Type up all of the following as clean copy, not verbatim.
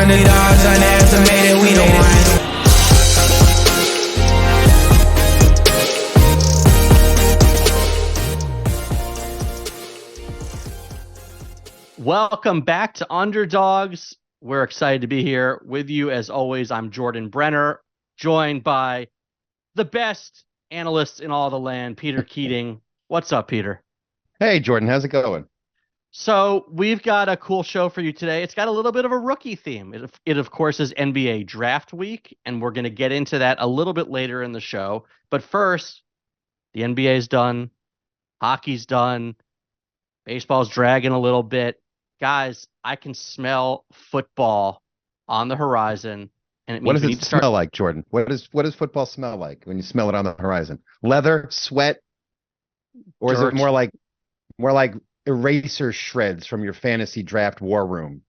underdogs, underestimated, we the ones. Welcome back to Underdogs. We're excited to be here with you. As always, I'm Jordan Brenner, joined by the best analysts in all the land, Peter Keating. What's up, Peter? Hey, Jordan, how's it going? So we've got a cool show for you today. It's got a little bit of a rookie theme. It of course, is NBA draft week, and we're going to get into that a little bit later in the show. But first, the NBA's done. Hockey's done. Baseball's dragging a little bit. Guys, I can smell football on the horizon, and it means What does we it need to start. smell like, Jordan? What does football smell like when you smell it on the horizon? Leather, sweat, or is it Dirt. more like eraser shreds from your fantasy draft war room?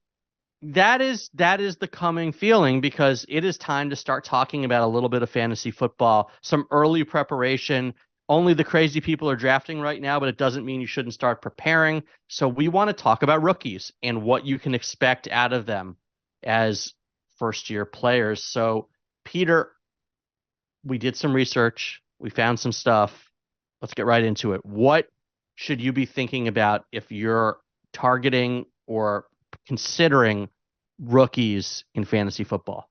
That is the coming feeling, because it is time to start talking about a little bit of fantasy football, some early preparation. Only the crazy people are drafting right now, but it doesn't mean you shouldn't start preparing. So we want to talk about rookies and what you can expect out of them as first-year players. So, Peter, we did some research. We found some stuff. Let's get right into it. What should you be thinking about if you're targeting or considering rookies in fantasy football?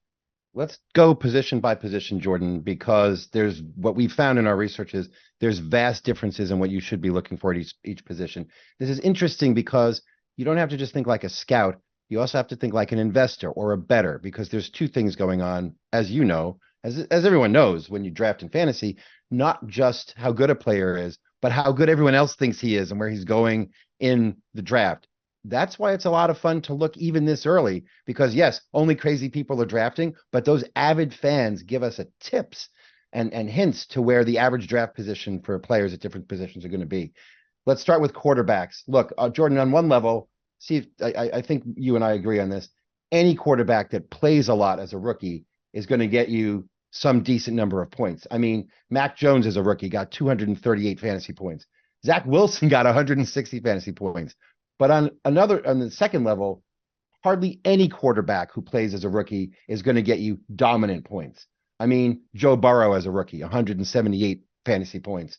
Let's go position by position, Jordan, because there's what we found in our research is there's vast differences in what you should be looking for at each position. This is interesting because you don't have to just think like a scout. You also have to think like an investor or a bettor, because there's two things going on, as you know, as everyone knows when you draft in fantasy, not just how good a player is, but how good everyone else thinks he is and where he's going in the draft. That's why it's a lot of fun to look even this early, because yes, only crazy people are drafting, but those avid fans give us tips and hints to where the average draft position for players at different positions are going to be. Let's start with quarterbacks. Look, Jordan, on one level, see if I think you and I agree on this. Any quarterback that plays a lot as a rookie is going to get you some decent number of points. I mean, Mac Jones as a rookie got 238 fantasy points. Zach Wilson got 160 fantasy points. But on the second level, hardly any quarterback who plays as a rookie is going to get you dominant points. I mean, Joe Burrow as a rookie, 178 fantasy points.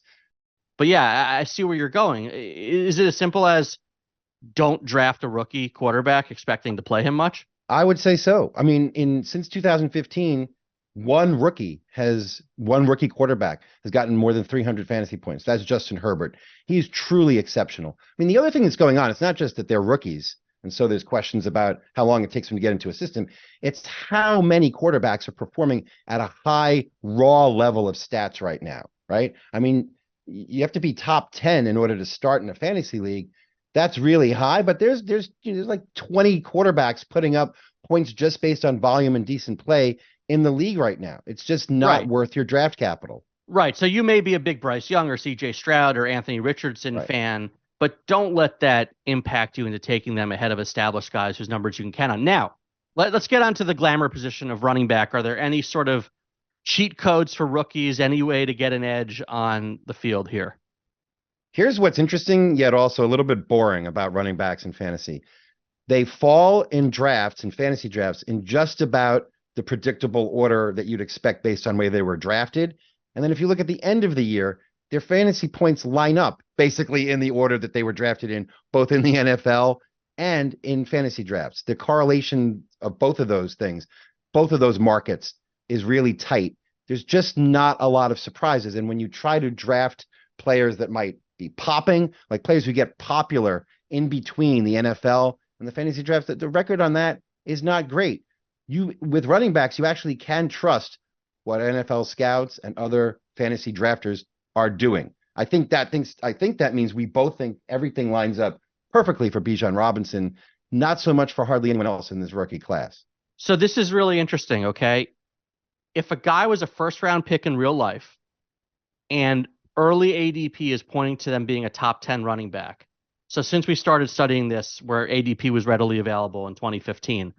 But yeah, I see where you're going. Is it as simple as don't draft a rookie quarterback expecting to play him much? I would say so. I mean, since 2015, one rookie quarterback has gotten more than 300 fantasy points. That's Justin Herbert. He's truly exceptional. I mean, the other thing that's going on, it's not just that they're rookies, and so there's questions about how long it takes them to get into a system. It's how many quarterbacks are performing at a high raw level of stats right now, right? I mean, you have to be top 10 in order to start in a fantasy league. That's really high, but there's like 20 quarterbacks putting up points just based on volume and decent play in the league right now. It's just not worth your draft capital. Right. So you may be a big Bryce Young or CJ Stroud or Anthony Richardson fan, but don't let that impact you into taking them ahead of established guys whose numbers you can count on. Now, let's get onto the glamour position of running back. Are there any sort of cheat codes for rookies, any way to get an edge on the field here? Here's what's interesting, yet also a little bit boring about running backs in fantasy. They fall in drafts, in fantasy drafts, in just about the predictable order that you'd expect based on where they were drafted. And then if you look at the end of the year, their fantasy points line up basically in the order that they were drafted in, both in the NFL and in fantasy drafts. The correlation of both of those things, both of those markets, is really tight. There's just not a lot of surprises. And when you try to draft players that might be popping, like players who get popular in between the NFL and the fantasy draft, the record on that is not great. With running backs, you actually can trust what NFL scouts and other fantasy drafters are doing. I think that means we both think everything lines up perfectly for Bijan Robinson, not so much for hardly anyone else in this rookie class. So this is really interesting, okay? If a guy was a first-round pick in real life and early ADP is pointing to them being a top 10 running back, so since we started studying this where ADP was readily available in 2015,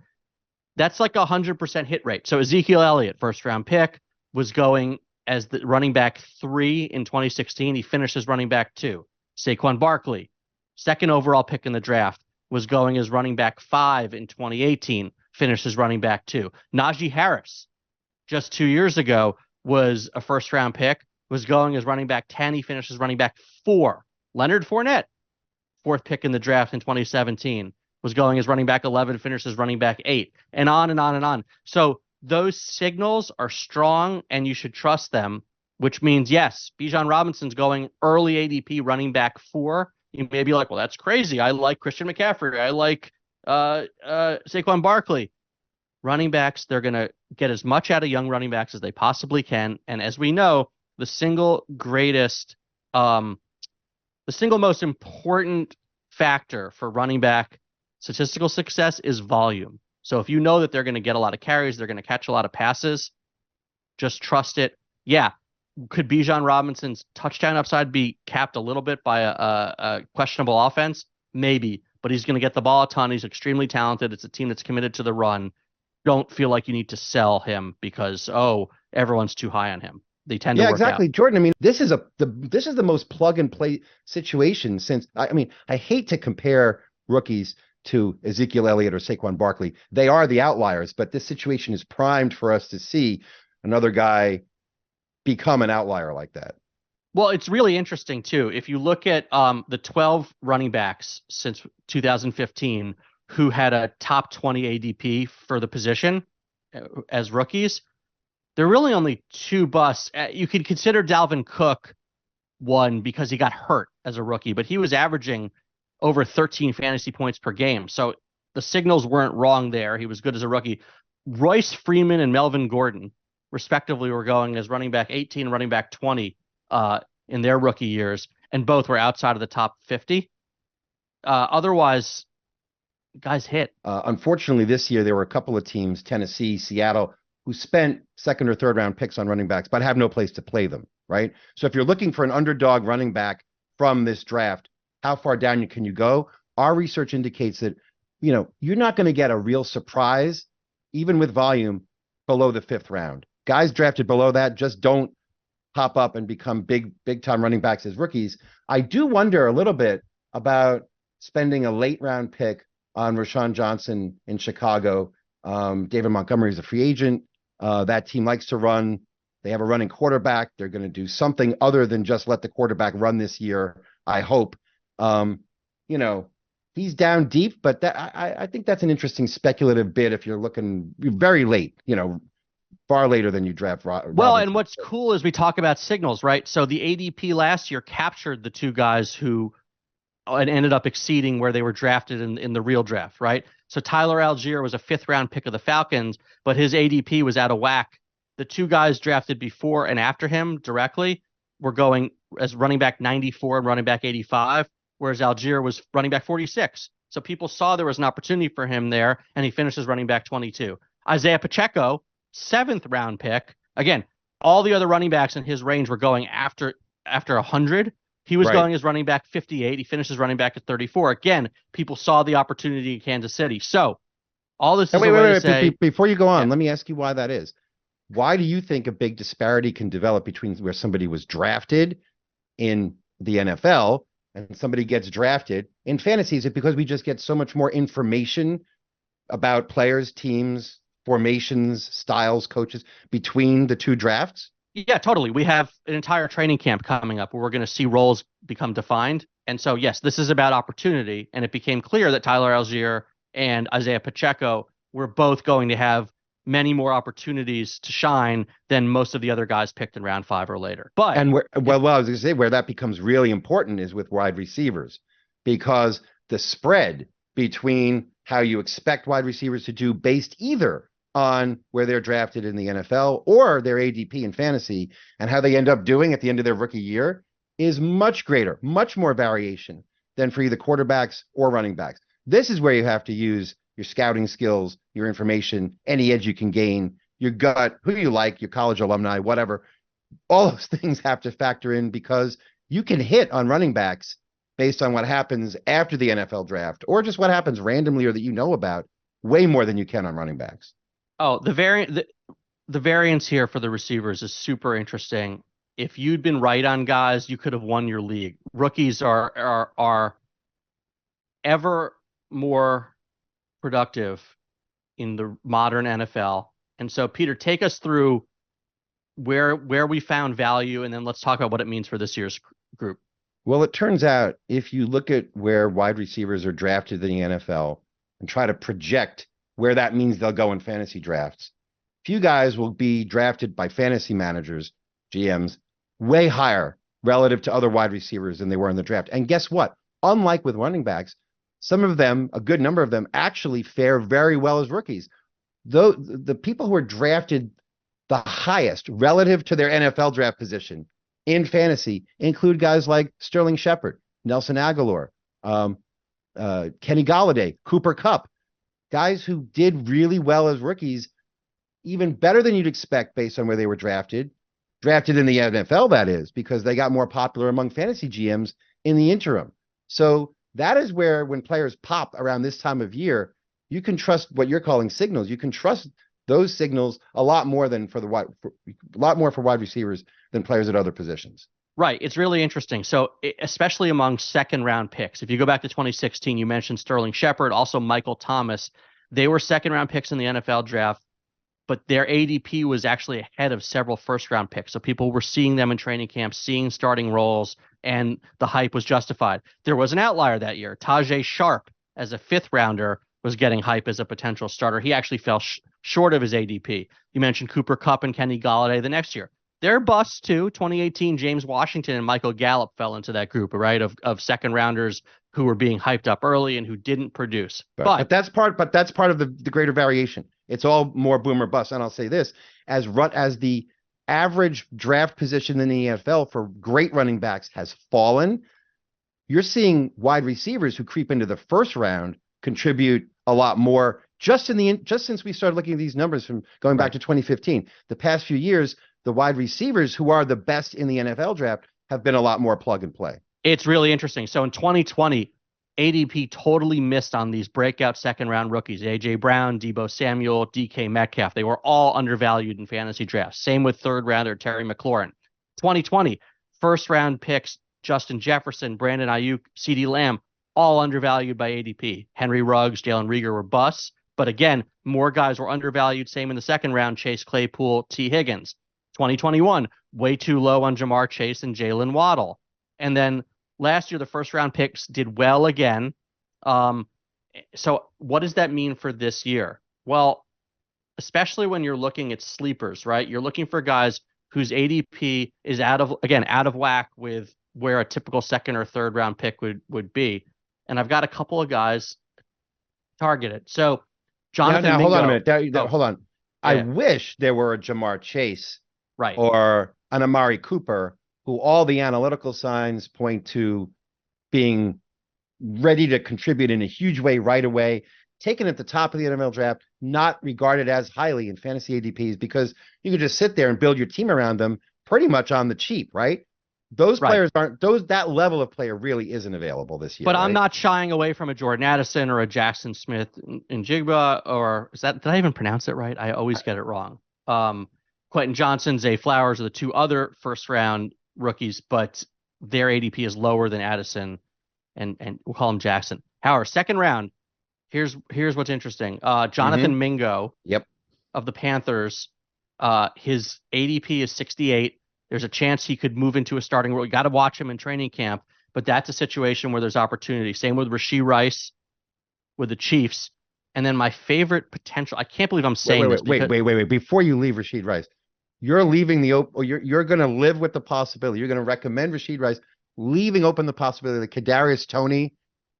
that's like 100% hit rate. So Ezekiel Elliott, first-round pick, was going as the running back 3 in 2016. He finished as running back 2. Saquon Barkley, second overall pick in the draft, was going as running back 5 in 2018, finishes running back 2. Najee Harris, just 2 years ago, was a first-round pick, was going as running back 10. He finishes running back 4. Leonard Fournette, 4th pick in the draft in 2017, was going as running back 11, finishes running back 8, and on and on and on. So those signals are strong, and you should trust them, which means, yes, Bijan Robinson's going early ADP running back 4. You may be like, well, that's crazy. I like Christian McCaffrey. I like Saquon Barkley. Running backs, they're going to get as much out of young running backs as they possibly can. And as we know, the single most important factor for running back statistical success is volume. So if you know that they're going to get a lot of carries, they're going to catch a lot of passes, just trust it. Yeah. Could Bijan Robinson's touchdown upside be capped a little bit by a questionable offense? Maybe, but he's going to get the ball a ton. He's extremely talented. It's a team that's committed to the run. Don't feel like you need to sell him because, everyone's too high on him. They tend to work exactly, out. Jordan. I mean, this is the most plug and play situation since. I hate to compare rookies to Ezekiel Elliott or Saquon Barkley. They are the outliers, but this situation is primed for us to see another guy become an outlier like that. Well, it's really interesting too. If you look at the 12 running backs since 2015 who had a top 20 ADP for the position as rookies, there are really only 2 busts. You could consider Dalvin Cook one because he got hurt as a rookie, but he was averaging over 13 fantasy points per game. So the signals weren't wrong there. He was good as a rookie. Royce Freeman and Melvin Gordon, respectively, were going as running back 18 and running back 20 in their rookie years, and both were outside of the top 50. Otherwise, guys hit. Unfortunately, this year there were a couple of teams, Tennessee, Seattle, who spent 2nd or 3rd round picks on running backs, but have no place to play them, right? So if you're looking for an underdog running back from this draft, how far down can you go? Our research indicates that, you're not going to get a real surprise, even with volume, below the 5th round. Guys drafted below that just don't pop up and become big time running backs as rookies. I do wonder a little bit about spending a late round pick on Rashawn Johnson in Chicago. David Montgomery is a free agent. That team likes to run. They have a running quarterback. They're going to do something other than just let the quarterback run this year, I hope. He's down deep, but I think that's an interesting speculative bid if you're looking very late, far later than you draft. Well, and what's cool is we talk about signals, right? So the ADP last year captured the 2 guys who ended up exceeding where they were drafted in the real draft, right? So Tyler Algier was a 5th round pick of the Falcons, but his ADP was out of whack. The 2 guys drafted before and after him directly were going as running back 94 and running back 85, whereas Algier was running back 46. So people saw there was an opportunity for him there, and he finishes running back 22. Isaiah Pacheco, 7th round pick. Again, all the other running backs in his range were going after 100. He was going as running back 58. He finishes running back at 34. Again, people saw the opportunity in Kansas City. So all this is wait. Before you go on, let me ask you why that is. Why do you think a big disparity can develop between where somebody was drafted in the NFL and somebody gets drafted in fantasy? Is it because we just get so much more information about players, teams, formations, styles, coaches between the 2 drafts? Yeah, totally. We have an entire training camp coming up where we're going to see roles become defined. And so, yes, this is about opportunity. And it became clear that Tyler Algier and Isaiah Pacheco were both going to have many more opportunities to shine than most of the other guys picked in round 5 or later. But I was going to say where that becomes really important is with wide receivers, because the spread between how you expect wide receivers to do based either on where they're drafted in the NFL or their ADP in fantasy and how they end up doing at the end of their rookie year is much greater, much more variation than for either quarterbacks or running backs. This is where you have to use your scouting skills, your information, any edge you can gain, your gut, who you like, your college alumni, whatever. All those things have to factor in because you can hit on running backs based on what happens after the NFL draft or just what happens randomly or that you know about way more than you can on running backs. Oh, the variance here for the receivers is super interesting. If you'd been right on guys, you could have won your league. Rookies are ever more productive in the modern NFL. And so, Peter, take us through where we found value, and then let's talk about what it means for this year's group. Well, it turns out if you look at where wide receivers are drafted in the NFL and try to project where that means they'll go in fantasy drafts, few guys will be drafted by fantasy managers, GMs, way higher relative to other wide receivers than they were in the draft. And guess what? Unlike with running backs, some of them, a good number of them, actually fare very well as rookies. Though the people who are drafted the highest relative to their NFL draft position in fantasy include guys like Sterling Shepard, Nelson Aguilar, Kenny Golladay, Cooper Kupp, guys who did really well as rookies, even better than you'd expect based on where they were drafted in the NFL, that is, because they got more popular among fantasy GMs in the interim. So that is where, when players pop around this time of year, you can trust what you're calling signals. You can trust those signals a lot more for wide receivers than players at other positions. Right. It's really interesting. So especially among second round picks, if you go back to 2016, you mentioned Sterling Shepard, also Michael Thomas. They were second round picks in the NFL draft, but their ADP was actually ahead of several first round picks. So people were seeing them in training camp, seeing starting roles, and the hype was justified. There was an outlier that year. Tajay Sharp, as a fifth rounder, was getting hype as a potential starter. He actually fell short of his ADP. You mentioned Cooper Kupp and Kenny Golladay the next year. They're busts too. 2018, James Washington and Michael Gallup fell into that group, right, of second rounders who were being hyped up early and who didn't produce. But that's part of the greater variation. It's all more boom or bust. And I'll say this, as the average draft position in the NFL for great running backs has fallen, you're seeing wide receivers who creep into the first round contribute a lot more just since we started looking at these numbers from going back to 2015. The past few years, the wide receivers who are the best in the NFL draft have been a lot more plug and play. It's really interesting. So in 2020, ADP totally missed on these breakout second round rookies. A.J. Brown, Deebo Samuel, DK Metcalf. They were all undervalued in fantasy drafts. Same with third rounder Terry McLaurin. 2020, first round picks Justin Jefferson, Brandon Ayuk, CeeDee Lamb, all undervalued by ADP. Henry Ruggs, Jalen Reagor were busts. But again, more guys were undervalued. Same in the second round, Chase Claypool, T. Higgins. 2021, way too low on Jamar Chase and Jalen Waddle. And then last year, the first round picks did well again. So what does that mean for this year? Well, especially when you're looking at sleepers, right? You're looking for guys whose ADP is out of whack with where a typical second or third round pick would be. And I've got a couple of guys targeted. So Jonathan now Mingo, hold on a minute. Hold on. Yeah. I wish there were a Jamar Chase right, or an Amari Cooper, who all the analytical signs point to being ready to contribute in a huge way right away, taken at the top of the NFL draft, not regarded as highly in fantasy ADPs, because you could just sit there and build your team around them pretty much on the cheap, right? Those players aren't that level of player really isn't available this year. But right? I'm not shying away from a Jordan Addison or a Jackson Smith in Jigba, or did I even pronounce it right? I always get it wrong. Quentin Johnson, Zay Flowers are the two other first round rookies, but their ADP is lower than Addison and we'll call him Jackson. However, second round, here's what's interesting. Jonathan Mingo of the Panthers, his ADP is 68. There's a chance he could move into a starting role. You got to watch him in training camp, but that's a situation where there's opportunity. Same with Rashee Rice with the Chiefs. And then my favorite potential, I can't believe I'm saying this. Wait. Before you leave Rashee Rice, you're leaving you're going to live with the possibility. You're going to recommend Rashee Rice, leaving open the possibility that Kadarius Toney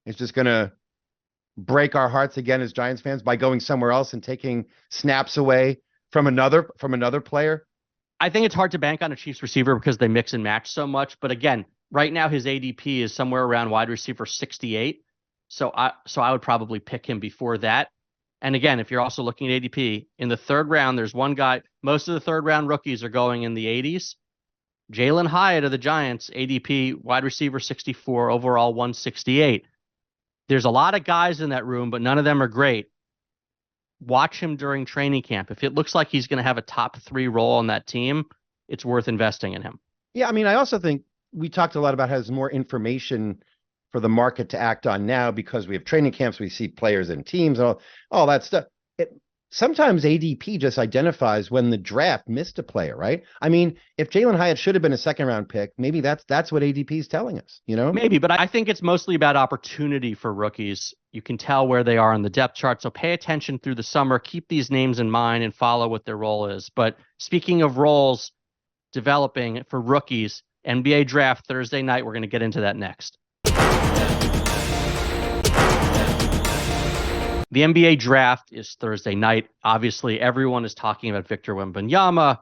is just going to break our hearts again as Giants fans by going somewhere else and taking snaps away from another player. I think it's hard to bank on a Chiefs receiver because they mix and match so much. But again, right now his ADP is somewhere around wide receiver 68. So I would probably pick him before that. And again, if you're also looking at ADP in the third round, there's one guy. Most of the third round rookies are going in the 80s. Jalen Hyatt of the Giants, ADP wide receiver 64, overall 168. There's a lot of guys in that room, but none of them are great. Watch him during training camp. If it looks like he's going to have a top 3 role on that team, it's worth investing in him. Yeah, I mean, I also think we talked a lot about how there's more information for the market to act on now because we have training camps, we see players and teams, all that stuff. sometimes ADP just identifies when the draft missed a player, right? I mean, if Jalen Hyatt should have been a second round pick, maybe that's what ADP is telling us, you know? Maybe, but I think it's mostly about opportunity for rookies. You can tell where they are on the depth chart. So pay attention through the summer, keep these names in mind and follow what their role is. But speaking of roles developing for rookies, NBA draft Thursday night, we're going to get into that next. The NBA draft is Thursday night. Obviously, everyone is talking about Victor Wembanyama,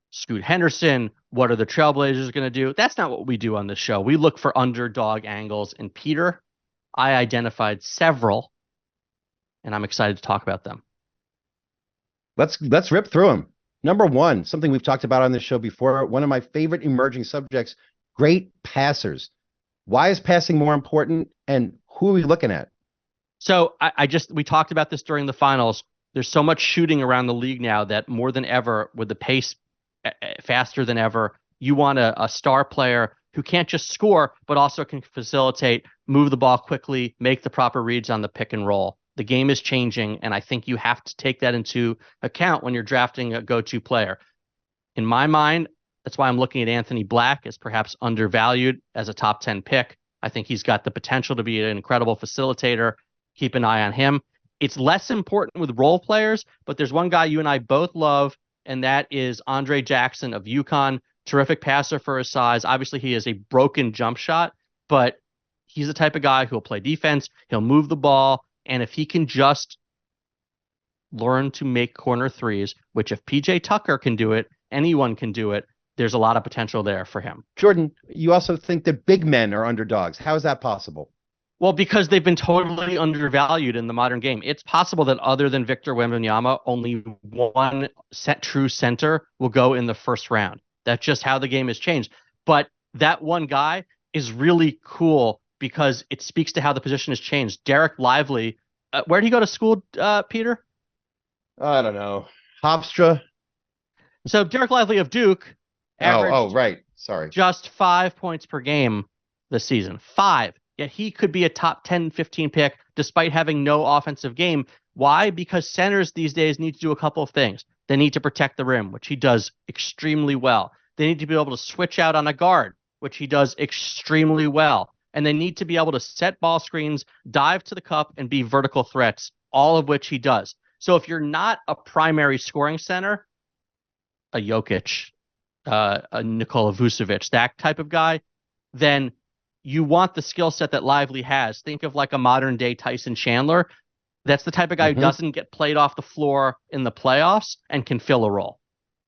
Scoot Henderson. What are the Trailblazers going to do? That's not what we do on this show. We look for underdog angles. And Peter, I identified several, and I'm excited to talk about them. Let's rip through them. Number one, something we've talked about on this show before, one of my favorite emerging subjects, great passers. Why is passing more important, and who are we looking at? So we talked about this during the finals. There's so much shooting around the league now that more than ever, with the pace faster than ever, you want a star player who can't just score, but also can facilitate, move the ball quickly, make the proper reads on the pick and roll. The game is changing, and I think you have to take that into account when you're drafting a go-to player. In my mind, that's why I'm looking at Anthony Black as perhaps undervalued as a top 10 pick. I think he's got the potential to be an incredible facilitator. Keep an eye on him. It's less important with role players, but there's one guy you and I both love, and that is Andre Jackson of UConn. Terrific passer for his size. Obviously, he has a broken jump shot, but he's the type of guy who will play defense. He'll move the ball, and if he can just learn to make corner threes, which if PJ Tucker can do it, anyone can do it. There's a lot of potential there for him. Jordan, you also think that big men are underdogs. How is that possible? Well, because they've been totally undervalued in the modern game. It's possible that other than Victor Wembanyama, only one true center will go in the first round. That's just how the game has changed. But that one guy is really cool because it speaks to how the position has changed. Derek Lively, where did he go to school, Peter? I don't know. Hofstra. So Derek Lively of Duke averaged right. Sorry. just 5 points per game this season. 5. Yet he could be a top 10, 15 pick despite having no offensive game. Why? Because centers these days need to do a couple of things. They need to protect the rim, which he does extremely well. They need to be able to switch out on a guard, which he does extremely well. And they need to be able to set ball screens, dive to the cup, and be vertical threats, all of which he does. So if you're not a primary scoring center, a Jokic, a Nikola Vucevic, that type of guy, then you want the skill set that Lively has. Think of like a modern day Tyson Chandler. That's the type of guy who doesn't get played off the floor in the playoffs and can fill a role.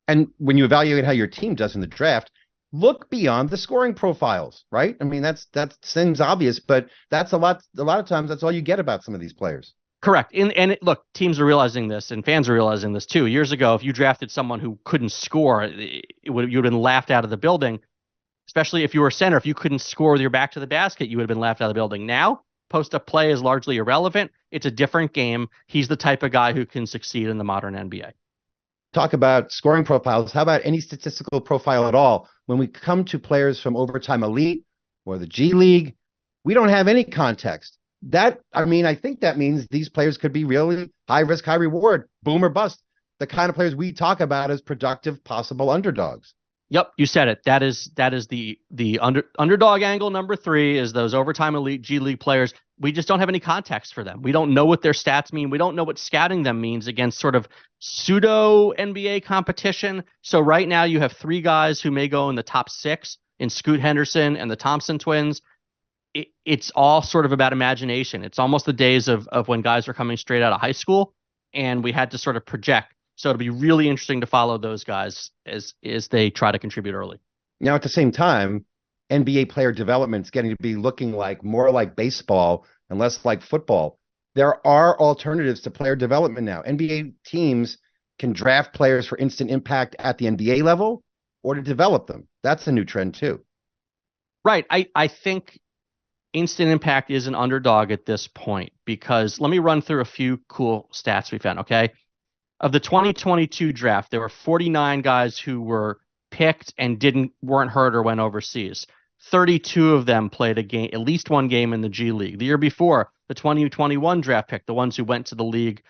And when you evaluate how your team does in the draft, look beyond the scoring profiles, right? I mean, that seems obvious, but that's a lot of times that's all you get about some of these players. Correct. Look, teams are realizing this and fans are realizing this too. Years ago, if you drafted someone who couldn't score, you would have been laughed out of the building. Especially if you were a center, if you couldn't score with your back to the basket, you would have been laughed out of the building. Now, post-up play is largely irrelevant. It's a different game. He's the type of guy who can succeed in the modern NBA. Talk about scoring profiles. How about any statistical profile at all? When we come to players from Overtime Elite or the G League, we don't have any context. I think that means these players could be really high risk, high reward, boom or bust. The kind of players we talk about as productive possible underdogs. Yep, you said it. That is the underdog angle. Number 3 is those Overtime Elite G League players. We just don't have any context for them. We don't know what their stats mean. We don't know what scouting them means against sort of pseudo NBA competition. So right now you have 3 guys who may go in the top 6 in Scoot Henderson and the Thompson twins. It's all sort of about imagination. It's almost the days of when guys were coming straight out of high school and we had to sort of project. So it'll be really interesting to follow those guys as they try to contribute early. Now, at the same time, NBA player development is getting to be looking like more like baseball and less like football. There are alternatives to player development now. NBA teams can draft players for instant impact at the NBA level or to develop them. That's the new trend too. Right. I think instant impact is an underdog at this point because let me run through a few cool stats we found, okay? Of the 2022 draft, there were 49 guys who were picked and weren't hurt or went overseas. 32 of them played a game, at least one game in the G League. The year before, the 2021 draft pick, the ones who went to the league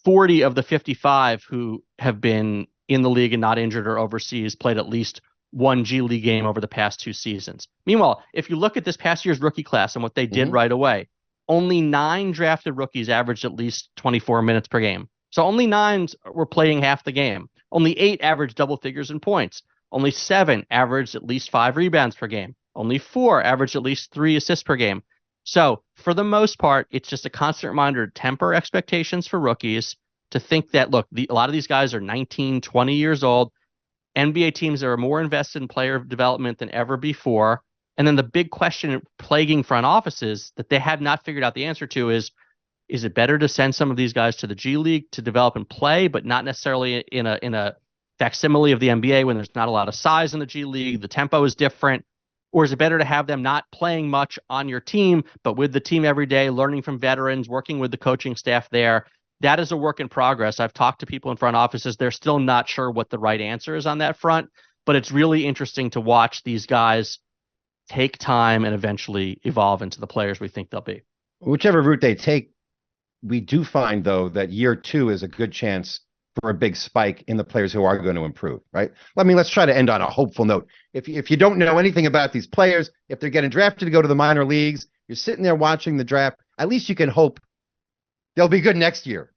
40 of the 55 who have been in the league and not injured or overseas played at least one G League game over the past 2 seasons. Meanwhile, if you look at this past year's rookie class and what they did right away, only 9 drafted rookies averaged at least 24 minutes per game. So only 9 were playing half the game. Only 8 averaged double figures in points. Only 7 averaged at least 5 rebounds per game. Only 4 averaged at least 3 assists per game. So for the most part, it's just a constant reminder to temper expectations for rookies, to think that, look, a lot of these guys are 19, 20 years old. NBA teams are more invested in player development than ever before. And then the big question plaguing front offices that they have not figured out the answer to is it better to send some of these guys to the G League to develop and play, but not necessarily in a facsimile of the NBA when there's not a lot of size in the G League, the tempo is different? Or is it better to have them not playing much on your team, but with the team every day, learning from veterans, working with the coaching staff there? That is a work in progress. I've talked to people in front offices. They're still not sure what the right answer is on that front, but it's really interesting to watch these guys take time and eventually evolve into the players we think they'll be. Whichever route they take, we do find, though, that year 2 is a good chance for a big spike in the players who are going to improve, right? I mean, let's try to end on a hopeful note. If you don't know anything about these players, if they're getting drafted to go to the minor leagues, you're sitting there watching the draft, at least you can hope they'll be good next year.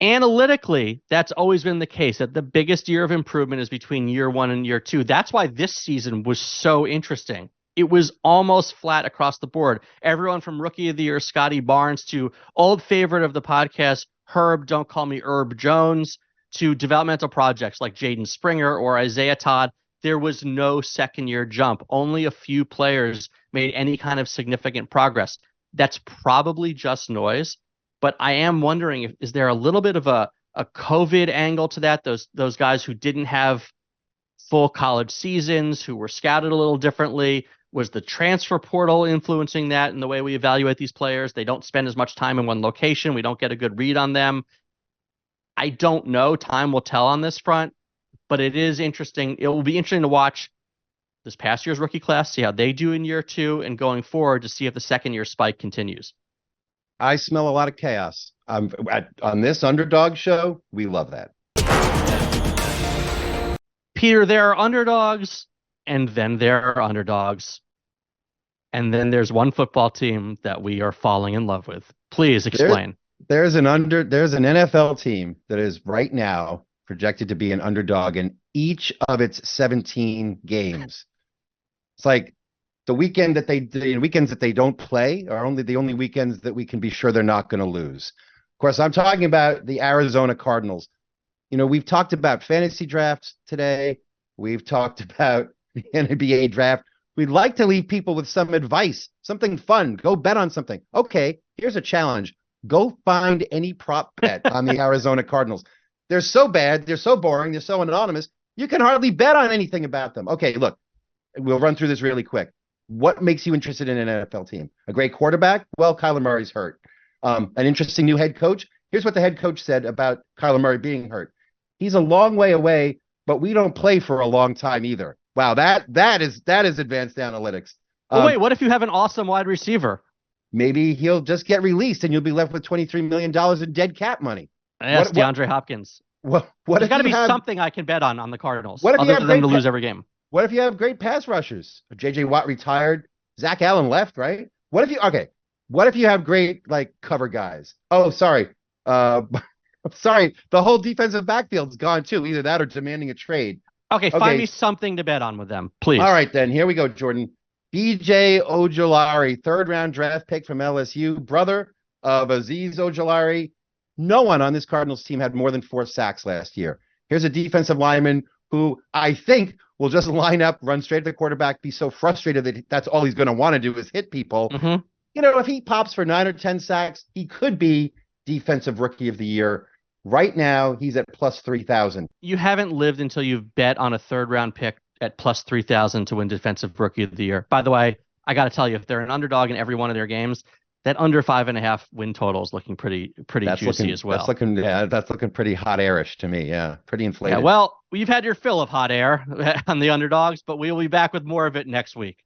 Analytically, that's always been the case, that the biggest year of improvement is between year 1 and year 2. That's why this season was so interesting. It was almost flat across the board. Everyone from Rookie of the Year, Scotty Barnes, to old favorite of the podcast, Herb, don't call me Herb Jones, to developmental projects like Jaden Springer or Isaiah Todd. There was no second-year jump. Only a few players made any kind of significant progress. That's probably just noise, but I am wondering, is there a little bit of a COVID angle to that? Those guys who didn't have full college seasons, who were scouted a little differently. Was the transfer portal influencing that in the way we evaluate these players? They don't spend as much time in one location. We don't get a good read on them. I don't know. Time will tell on this front, but it is interesting. It will be interesting to watch this past year's rookie class, see how they do in year 2, and going forward to see if the second-year spike continues. I smell a lot of chaos. On this Underdog show, we love that. Peter, there are underdogs, and then there are underdogs. And then there's one football team that we are falling in love with. Please explain. There's an NFL team that is right now projected to be an underdog in each of its 17 games. It's like the weekends that they don't play are the only weekends that we can be sure they're not going to lose. Of course, I'm talking about the Arizona Cardinals. You know, we've talked about fantasy drafts today. We've talked about the NBA draft. We'd like to leave people with some advice, something fun. Go bet on something. Okay, here's a challenge. Go find any prop bet on the Arizona Cardinals. They're so bad. They're so boring. They're so anonymous. You can hardly bet on anything about them. Okay, look, we'll run through this really quick. What makes you interested in an NFL team? A great quarterback? Well, Kyler Murray's hurt. An interesting new head coach? Here's what the head coach said about Kyler Murray being hurt. He's a long way away, but we don't play for a long time either. Wow, that is advanced analytics. Wait, what if you have an awesome wide receiver? Maybe he'll just get released and you'll be left with $23 million in dead cap money. Yes, DeAndre Hopkins. What There's got to be something I can bet on the Cardinals, what if other than them to lose every game. What if you have great pass rushers? J.J. Watt retired. Zach Allen left, right? What if you have great, like, cover guys? Oh, sorry. Sorry. The whole defensive backfield's gone, too. Either that or demanding a trade. Okay, find me something to bet on with them, please. All right, then. Here we go, Jordan. B.J. Ojulari, third-round draft pick from LSU, brother of Aziz Ojulari. No one on this Cardinals team had more than 4 sacks last year. Here's a defensive lineman who I think will just line up, run straight to the quarterback, be so frustrated that that's all he's going to want to do is hit people. Mm-hmm. You know, if he pops for 9 or 10 sacks, he could be defensive rookie of the year. Right now, he's at plus 3,000. You haven't lived until you've bet on a third-round pick at plus 3,000 to win defensive rookie of the year. By the way, I got to tell you, if they're an underdog in every one of their games, that under 5.5 win total is looking pretty juicy as well. That's looking pretty hot airish to me. Yeah, pretty inflated. Yeah, well, you've had your fill of hot air on the underdogs, but we will be back with more of it next week.